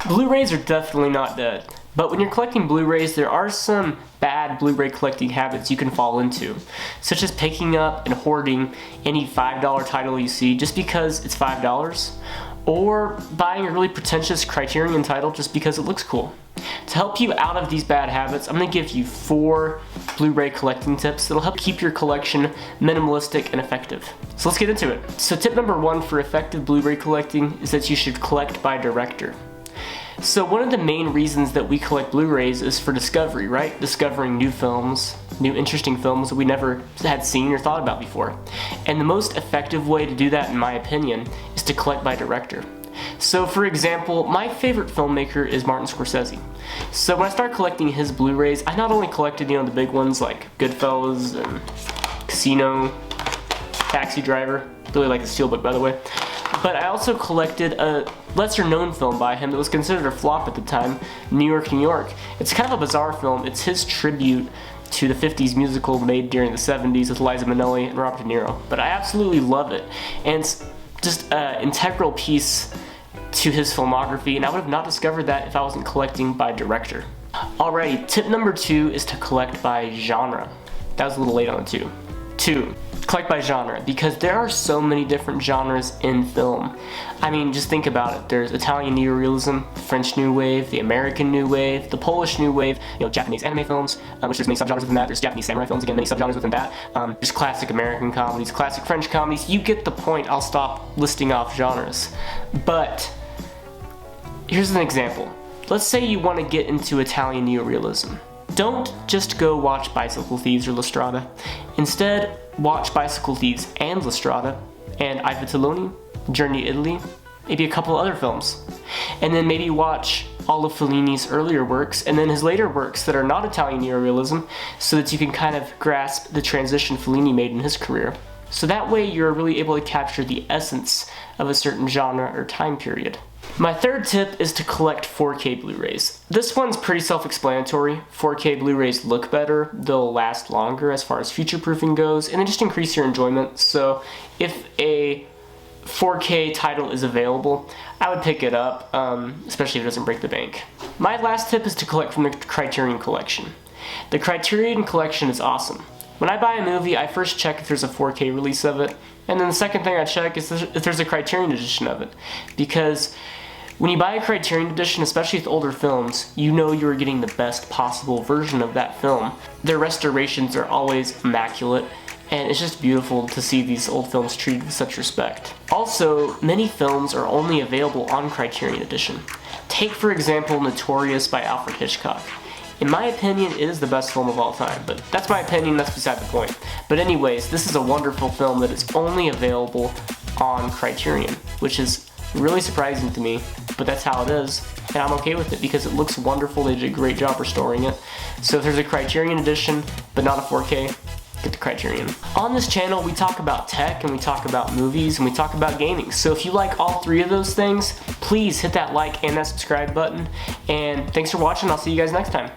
Blu-rays are definitely not dead, but when you're collecting Blu-rays, there are some bad Blu-ray collecting habits you can fall into, such as picking up and hoarding any $5 title you see just because it's $5, or buying a really pretentious Criterion title just because it looks cool. To help you out of these bad habits, I'm going to give you 4 Blu-ray collecting tips that'll help keep your collection minimalistic and effective. So let's get into it. So tip number 1 for effective Blu-ray collecting is that you should collect by director. So one of the main reasons that we collect Blu-rays is for discovery, right? Discovering new films, new interesting films that we never had seen or thought about before. And the most effective way to do that, in my opinion, is to collect by director. So for example, my favorite filmmaker is Martin Scorsese. So when I started collecting his Blu-rays, I not only collected, the big ones like Goodfellas and Casino, Taxi Driver, really like the Steelbook by the way, but I also collected a lesser known film by him that was considered a flop at the time, New York, New York. It's kind of a bizarre film. It's his tribute to the 50s musical made during the 70s with Liza Minnelli and Robert De Niro. But I absolutely love it, and it's just an integral piece to his filmography, and I would have not discovered that if I wasn't collecting by director. Alrighty, tip number 2 is to collect by genre. That was a little late on the 2. 2. Collect by genre, because there are so many different genres in film. I mean, just think about it. There's Italian neorealism, French New Wave, the American New Wave, the Polish New Wave, Japanese anime films, which there's many subgenres within that. There's Japanese samurai films, again, many subgenres within that. There's classic American comedies, classic French comedies. You get the point. I'll stop listing off genres. But here's an example. Let's say you want to get into Italian neorealism. Don't just go watch Bicycle Thieves or La Strada. Instead, watch Bicycle Thieves and La Strada, and I Vitelloni, Journey to Italy, maybe a couple other films. And then maybe watch all of Fellini's earlier works, and then his later works that are not Italian neorealism, so that you can kind of grasp the transition Fellini made in his career. So that way you're really able to capture the essence of a certain genre or time period. My third tip is to collect 4K Blu-rays. This one's pretty self-explanatory. 4K Blu-rays look better, they'll last longer as far as future-proofing goes, and they just increase your enjoyment. So if a 4K title is available, I would pick it up, especially if it doesn't break the bank. My last tip is to collect from the Criterion Collection. The Criterion Collection is awesome. When I buy a movie, I first check if there's a 4K release of it, and then the second thing I check is if there's a Criterion Edition of it. Because when you buy a Criterion Edition, especially with older films, you know you're getting the best possible version of that film. Their restorations are always immaculate, and it's just beautiful to see these old films treated with such respect. Also, many films are only available on Criterion Edition. Take, for example, Notorious by Alfred Hitchcock. In my opinion, it is the best film of all time, but that's my opinion, that's beside the point. But anyways, this is a wonderful film that is only available on Criterion, which is really surprising to me, but that's how it is, and I'm okay with it because it looks wonderful. They did a great job restoring it. So if there's a Criterion Edition, but not a 4K, get the Criterion. On this channel, we talk about tech, and we talk about movies, and we talk about gaming. So if you like all 3 of those things, please hit that like and that subscribe button, and thanks for watching. I'll see you guys next time.